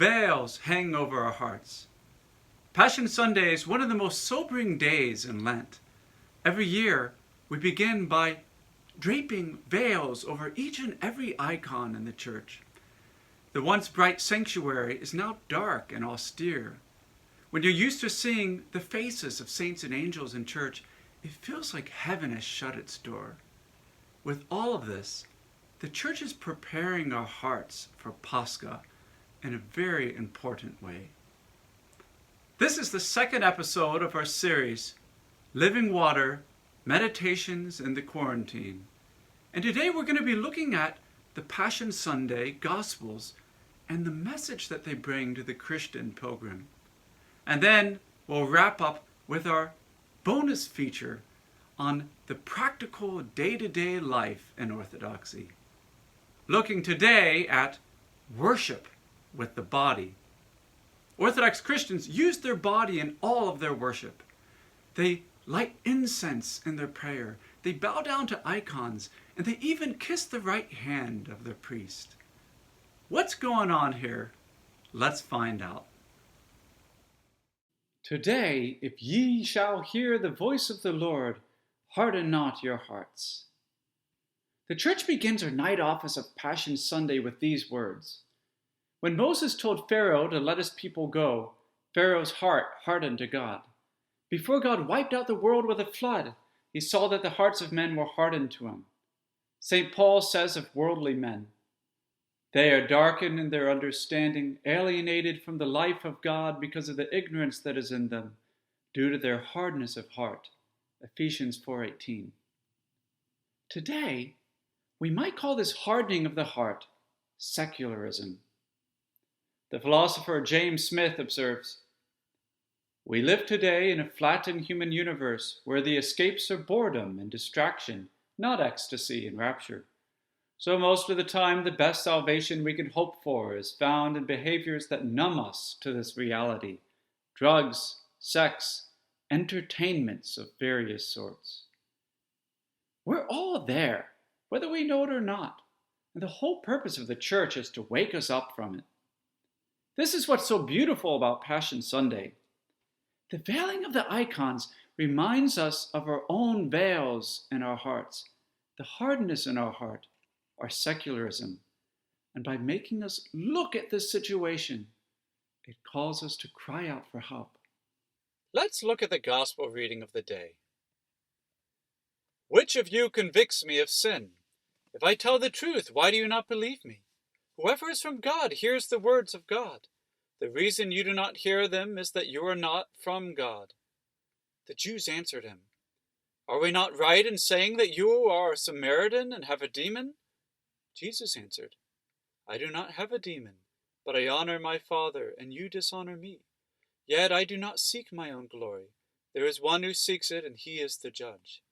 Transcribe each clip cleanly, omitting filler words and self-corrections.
veils hang over our hearts. Passion Sunday is one of the most sobering days in Lent. Every year, we begin by draping veils over each and every icon in the church. The once bright sanctuary is now dark and austere. When you're used to seeing the faces of saints and angels in church, it feels like heaven has shut its door. With all of this, the church is preparing our hearts for Pascha in a very important way. This is the second episode of our series, Living Water, Meditations in the Quarantine. And today we're going to be looking at the Passion Sunday Gospels and the message that they bring to the Christian pilgrim. And then we'll wrap up with our bonus feature on the practical day-to-day life in Orthodoxy. Looking today at worship with the body. Orthodox Christians use their body in all of their worship. They light incense in their prayer. They bow down to icons, and they even kiss the right hand of their priest. What's going on here? Let's find out. Today, if ye shall hear the voice of the Lord, harden not your hearts. The church begins her night office of Passion Sunday with these words. When Moses told Pharaoh to let his people go, Pharaoh's heart hardened to God. Before God wiped out the world with a flood, he saw that the hearts of men were hardened to him. St. Paul says of worldly men, they are darkened in their understanding, alienated from the life of God because of the ignorance that is in them, due to their hardness of heart. Ephesians 4:18. Today, we might call this hardening of the heart secularism. The philosopher James Smith observes, we live today in a flattened human universe where the escapes are boredom and distraction, not ecstasy and rapture. So most of the time, the best salvation we can hope for is found in behaviors that numb us to this reality. Drugs, sex, entertainments of various sorts. We're all there, whether we know it or not. And the whole purpose of the church is to wake us up from it. This is what's so beautiful about Passion Sunday. The veiling of the icons reminds us of our own veils in our hearts, the hardness in our heart, our secularism. And by making us look at this situation, it calls us to cry out for help. Let's look at the Gospel reading of the day. Which of you convicts me of sin? If I tell the truth, why do you not believe me? Whoever is from God hears the words of God. The reason you do not hear them is that you are not from God. The Jews answered him, are we not right in saying that you are a Samaritan and have a demon? Jesus answered, I do not have a demon, but I honor my Father, and you dishonor me. Yet I do not seek my own glory. There is one who seeks it, and he is the judge.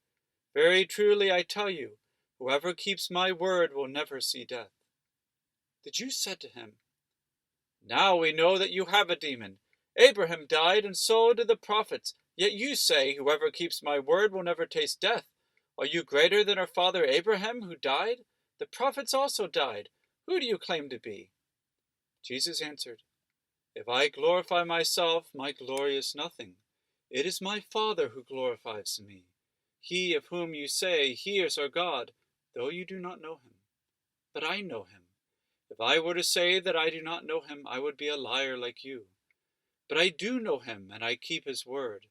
Very truly I tell you, whoever keeps my word will never see death. The Jews said to him, now we know that you have a demon. Abraham died, and so did the prophets. Yet you say, whoever keeps my word will never taste death. Are you greater than our father Abraham, who died? The prophets also died. Who do you claim to be? Jesus answered, if I glorify myself, my glory is nothing. It is my Father who glorifies me. He of whom you say, he is our God, though you do not know him. But I know him. If I were to say that I do not know him, I would be a liar like you. But I do know him, and I keep his word.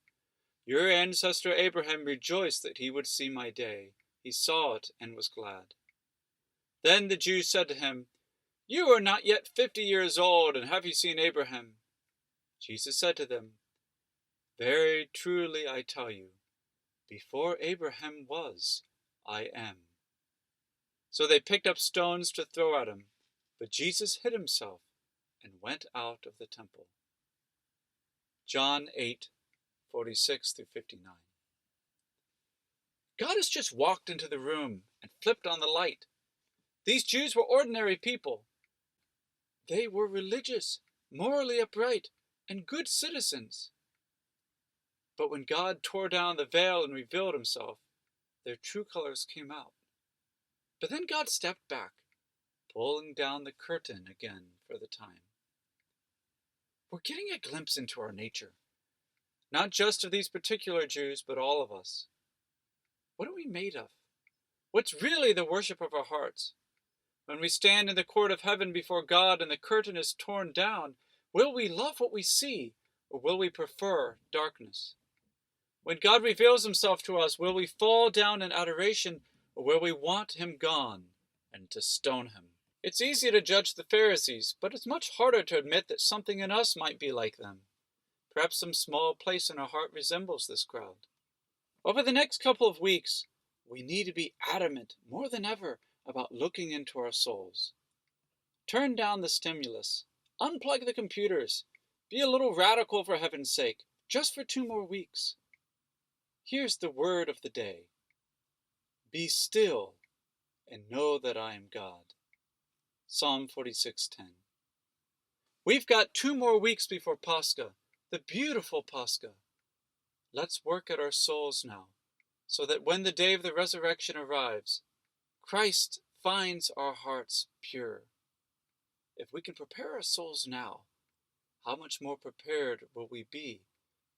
Your ancestor Abraham rejoiced that he would see my day. He saw it and was glad. Then the Jews said to him, you are not yet 50 years old, and have you seen Abraham? Jesus said to them, very truly I tell you, before Abraham was, I am. So they picked up stones to throw at him, but Jesus hid himself and went out of the temple. John 8:46-59. God has just walked into the room and flipped on the light. These Jews were ordinary people. They were religious, morally upright, and good citizens. But when God tore down the veil and revealed himself, their true colors came out. But then God stepped back, pulling down the curtain again for the time. we're getting a glimpse into our nature, not just of these particular Jews, but all of us. What are we made of? What's really the worship of our hearts? When we stand in the court of heaven before God and the curtain is torn down, will we love what we see, or will we prefer darkness? When God reveals himself to us, will we fall down in adoration, or will we want him gone and to stone him? It's easy to judge the Pharisees, but it's much harder to admit that something in us might be like them. Perhaps some small place in our heart resembles this crowd. Over the next couple of weeks, we need to be adamant more than ever about looking into our souls. Turn down the stimulus. Unplug the computers. Be a little radical for heaven's sake, just for 2 more weeks. Here's the word of the day. Be still and know that I am God. Psalm 46:10. We've got 2 more weeks before Pascha, the beautiful Pascha. Let's work at our souls now, so that when the day of the resurrection arrives, Christ finds our hearts pure. If we can prepare our souls now, how much more prepared will we be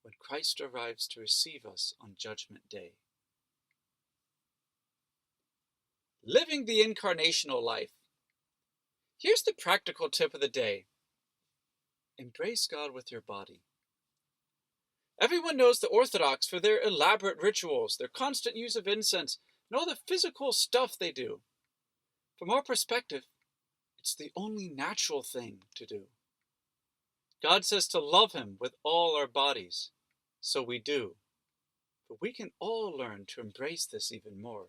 when Christ arrives to receive us on Judgment Day? Living the incarnational life. Here's the practical tip of the day. Embrace God with your body. Everyone knows the Orthodox for their elaborate rituals, their constant use of incense, and all the physical stuff they do. From our perspective, it's the only natural thing to do. God says to love him with all our bodies, so we do. But we can all learn to embrace this even more.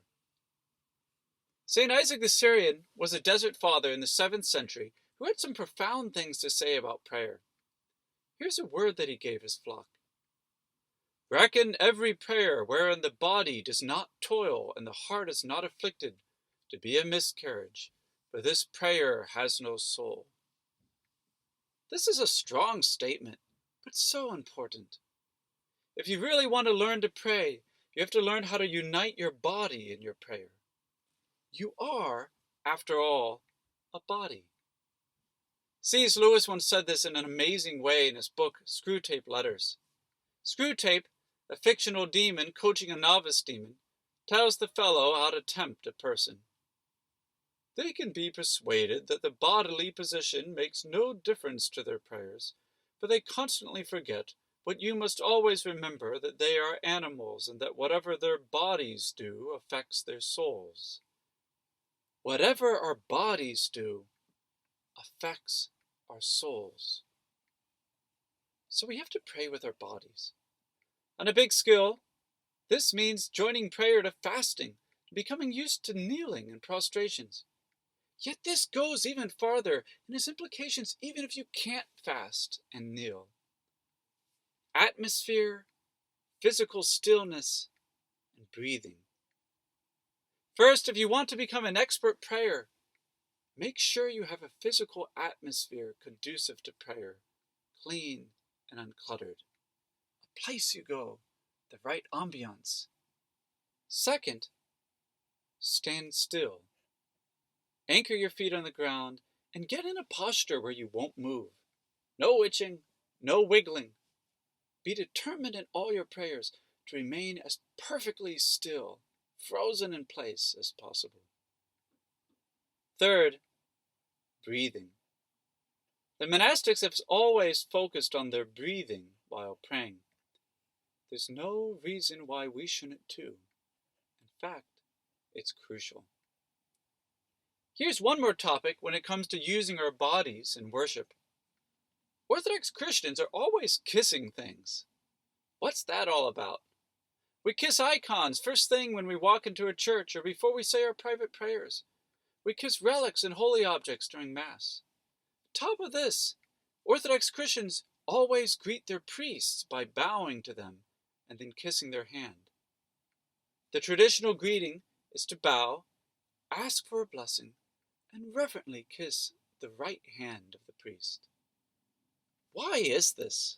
St. Isaac the Syrian was a desert father in the 7th century who had some profound things to say about prayer. Here's a word that he gave his flock. Reckon every prayer wherein the body does not toil and the heart is not afflicted to be a miscarriage, for this prayer has no soul. This is a strong statement, but so important. If you really want to learn to pray, you have to learn how to unite your body in your prayer. You are, after all, a body. C.S. Lewis once said this in an amazing way in his book, Screwtape Letters. Screwtape, a fictional demon coaching a novice demon, tells the fellow how to tempt a person. They can be persuaded that the bodily position makes no difference to their prayers, for they constantly forget but you must always remember that they are animals and that whatever their bodies do affects their souls. Whatever our bodies do affects our souls. So we have to pray with our bodies. On a big scale, this means joining prayer to fasting, becoming used to kneeling and prostrations. Yet this goes even farther and has implications even if you can't fast and kneel. Atmosphere, physical stillness, and breathing. First, if you want to become an expert prayer, make sure you have a physical atmosphere conducive to prayer, clean and uncluttered. A place you go, the right ambiance. Second, stand still. Anchor your feet on the ground and get in a posture where you won't move. No itching, no wiggling. Be determined in all your prayers to remain as perfectly still, frozen in place as possible. Third, breathing. The monastics have always focused on their breathing while praying. There's no reason why we shouldn't too. In fact, it's crucial. Here's one more topic when it comes to using our bodies in worship. Orthodox Christians are always kissing things. What's that all about? We kiss icons first thing when we walk into a church or before we say our private prayers. We kiss relics and holy objects during Mass. Top of this, Orthodox Christians always greet their priests by bowing to them and then kissing their hand. The traditional greeting is to bow, ask for a blessing, and reverently kiss the right hand of the priest. Why is this?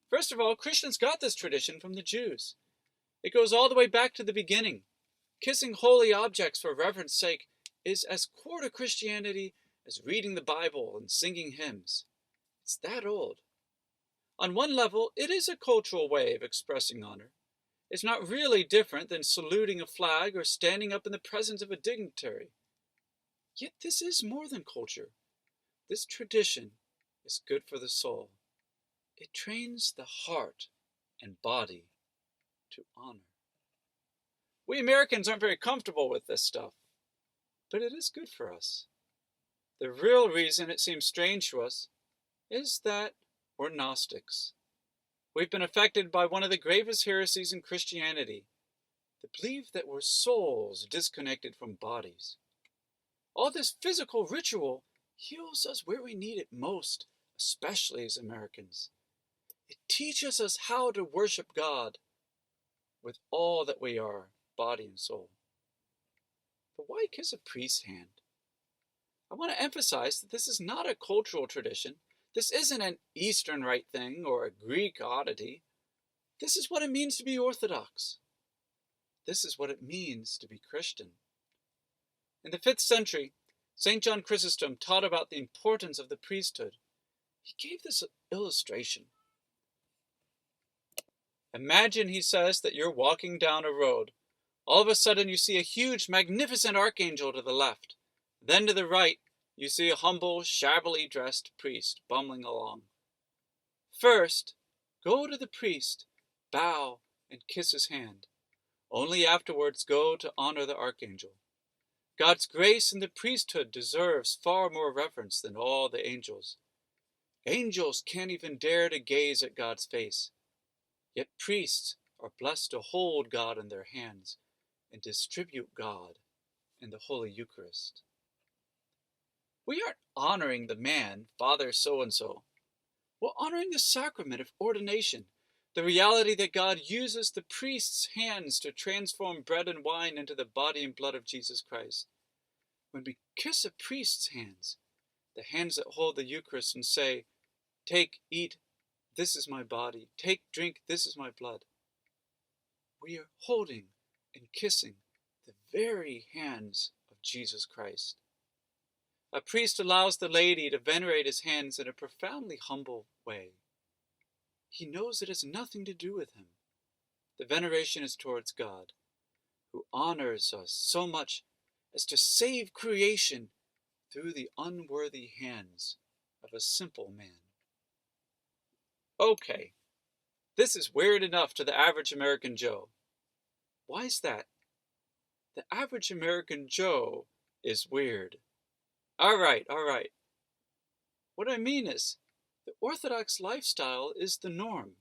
First of all, Christians got this tradition from the Jews. It goes all the way back to the beginning. Kissing holy objects for reverence sake is as core to Christianity as reading the Bible and singing hymns. It's that old. On one level, it is a cultural way of expressing honor. It's not really different than saluting a flag or standing up in the presence of a dignitary. Yet this is more than culture. This tradition is good for the soul. It trains the heart and body to honor. We Americans aren't very comfortable with this stuff, but it is good for us. The real reason it seems strange to us is that we're Gnostics. We've been affected by one of the gravest heresies in Christianity, the belief that we're souls disconnected from bodies. All this physical ritual heals us where we need it most, especially as Americans. It teaches us how to worship God with all that we are, body and soul. But why kiss a priest's hand? I want to emphasize that this is not a cultural tradition. This isn't an Eastern Rite thing or a Greek oddity. This is what it means to be Orthodox. This is what it means to be Christian. In the 5th century, St. John Chrysostom taught about the importance of the priesthood. He gave this illustration. Imagine, he says, that you're walking down a road. All of a sudden you see a huge, magnificent archangel to the left. Then to the right, you see a humble, shabbily dressed priest bumbling along. First, go to the priest, bow, and kiss his hand. Only afterwards go to honor the archangel. God's grace in the priesthood deserves far more reverence than all the angels. Angels can't even dare to gaze at God's face. Yet priests are blessed to hold God in their hands and distribute God in the Holy Eucharist. We aren't honoring the man, Father so-and-so. We're honoring the sacrament of ordination, the reality that God uses the priest's hands to transform bread and wine into the body and blood of Jesus Christ. When we kiss a priest's hands, the hands that hold the Eucharist, and say, "Take, eat, this is my body. Take, drink, this is my blood," we are holding and kissing the very hands of Jesus Christ. A priest allows the laity to venerate his hands in a profoundly humble way. He knows it has nothing to do with him. The veneration is towards God, who honors us so much as to save creation through the unworthy hands of a simple man. Okay, this is weird enough to the average American Joe. Why is that? The average American Joe is weird. All right. What I mean is, the Orthodox lifestyle is the norm.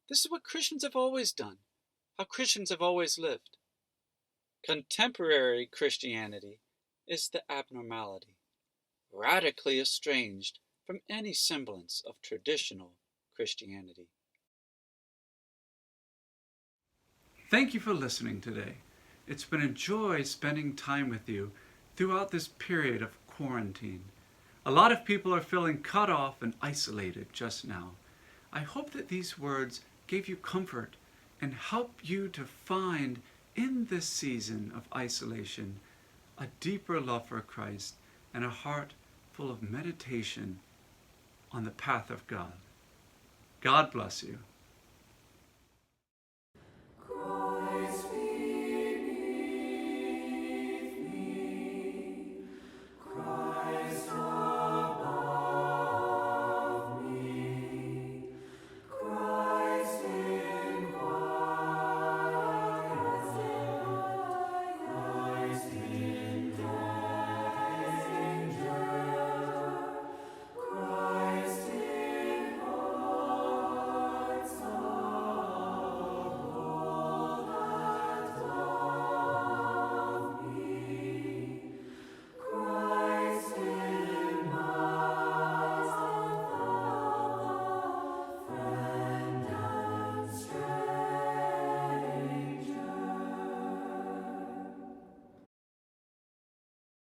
This is what Christians have always done, how Christians have always lived. Contemporary Christianity is the abnormality, radically estranged from any semblance of traditional Christianity. Thank you for listening today. It's been a joy spending time with you throughout this period of quarantine. A lot of people are feeling cut off and isolated just now. I hope that these words gave you comfort and help you to find in this season of isolation a deeper love for Christ and a heart full of meditation on the path of God. God bless you.